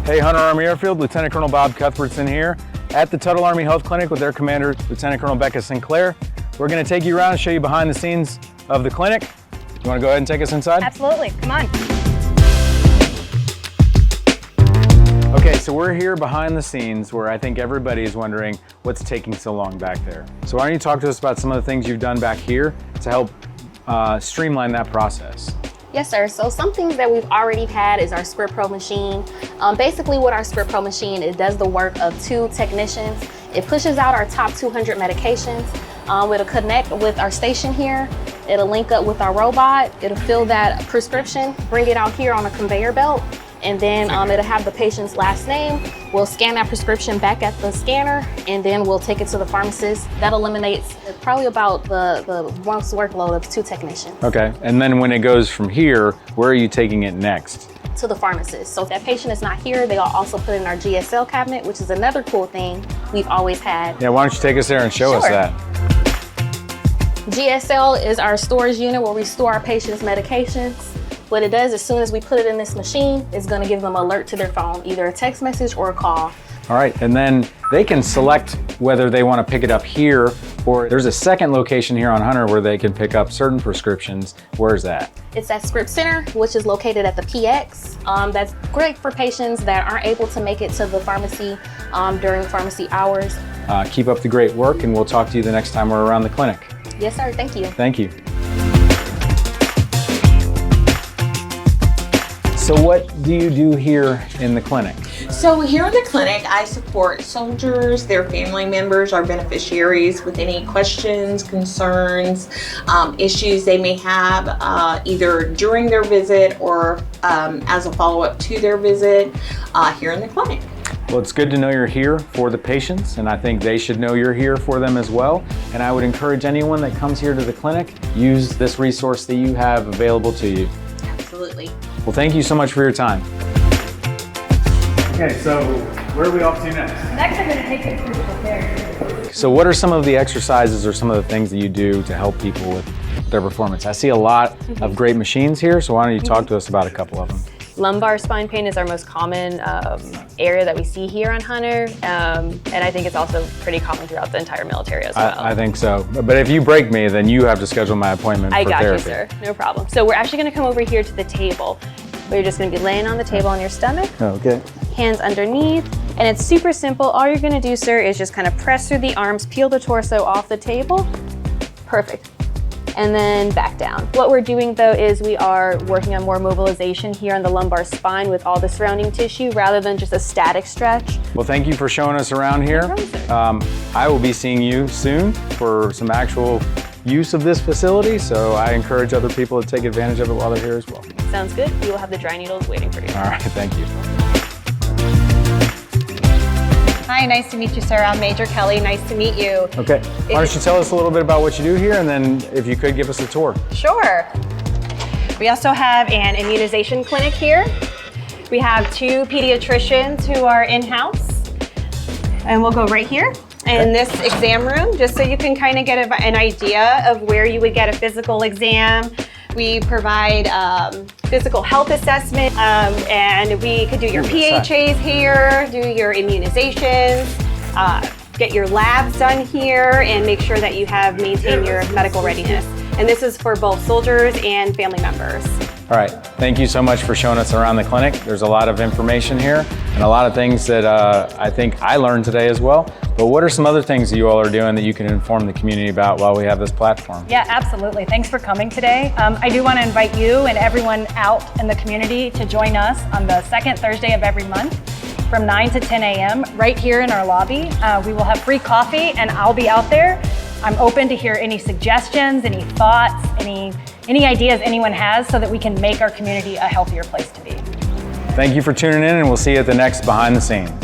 Hey, Hunter Army Airfield, Lieutenant Colonel Bob Cuthbertson here at the Tuttle Army Health Clinic with their commander, Lieutenant Colonel Becca Sinclair. We're going to take you around and show you behind the scenes of the clinic. You want to go ahead and take us inside? Absolutely, come on. Okay, so we're here behind the scenes where I think everybody is wondering what's taking so long back there. So why don't you talk to us about some of the things you've done back here to help streamline that process? Yes, sir. So some things that we've already had is our Script Pro machine. Basically what our Script Pro machine, it does the work of 2 technicians. It pushes out our top 200 medications. It'll connect with our station here. It'll link up with our robot. It'll fill that prescription, bring it out here on a conveyor belt, and then it'll have the patient's last name. We'll scan that prescription back at the scanner, and then we'll take it to the pharmacist. That eliminates probably about the month's workload of 2 technicians. Okay, and then when it goes from here, where are you taking it next? To the pharmacist. So if that patient is not here, they'll also put it in our GSL cabinet, which is another cool thing we've always had. Yeah, why don't you take us there and show us that? GSL is our storage unit where we store our patients' medications. What it does, as soon as we put it in this machine, it's going to give them an alert to their phone, either a text message or a call. All right, and then they can select whether they want to pick it up here, or there's a second location here on Hunter where they can pick up certain prescriptions. Where's that? It's at Script Center, which is located at the PX. That's great for patients that aren't able to make it to the pharmacy during pharmacy hours. Keep up the great work, and we'll talk to you the next time we're around the clinic. Yes, sir. Thank you. Thank you. So what do you do here in the clinic? So here in the clinic, I support soldiers, their family members, our beneficiaries with any questions, concerns, issues they may have either during their visit or as a follow-up to their visit here in the clinic. Well, it's good to know you're here for the patients, and I think they should know you're here for them as well. And I would encourage anyone that comes here to the clinic, use this resource that you have available to you. Absolutely. Well, thank you so much for your time. Okay, so where are we off to next? Next, I'm going to take you through the care. So what are some of the exercises or some of the things that you do to help people with their performance? I see a lot of great machines here, so why don't you talk to us about a couple of them? Lumbar spine pain is our most common area that we see here on Hunter, and I think it's also pretty common throughout the entire military as well. I think so. But if you break me, then you have to schedule my appointment for therapy. I got you, sir. No problem. So we're actually going to come over here to the table. Where you're just going to be laying on the table on your stomach. Okay. Hands underneath. And it's super simple. All you're going to do, sir, is just kind of press through the arms, peel the torso off the table. Perfect. And then back down. What we're doing though is we are working on more mobilization here on the lumbar spine with all the surrounding tissue rather than just a static stretch. Well, thank you for showing us around here. No problem, sir. I will be seeing you soon for some actual use of this facility, so I encourage other people to take advantage of it while they're here as well. Sounds good. We will have the dry needles waiting for you. All right, thank you. Hi, nice to meet you, sir. I'm Major Kelly. Nice to meet you. Okay, why don't you tell us a little bit about what you do here, and then if you could give us a tour. Sure. We also have an immunization clinic here. We have 2 pediatricians who are in-house, and we'll go right here in this exam room, just so you can kind of get an idea of where you would get a physical exam. We provide physical health assessment, and we could do your PHAs here, do your immunizations, get your labs done here, and make sure that you have maintained your medical readiness. And this is for both soldiers and family members. All right, thank you so much for showing us around the clinic. There's a lot of information here and a lot of things that I think I learned today as well. But what are some other things that you all are doing that you can inform the community about while we have this platform? Yeah, absolutely. Thanks for coming today. I do want to invite you and everyone out in the community to join us on the second Thursday of every month from 9 to 10 a.m. right here in our lobby. We will have free coffee and I'll be out there. I'm open to hear any suggestions, any thoughts, any ideas anyone has so that we can make our community a healthier place to be. Thank you for tuning in, and we'll see you at the next Behind the Scenes.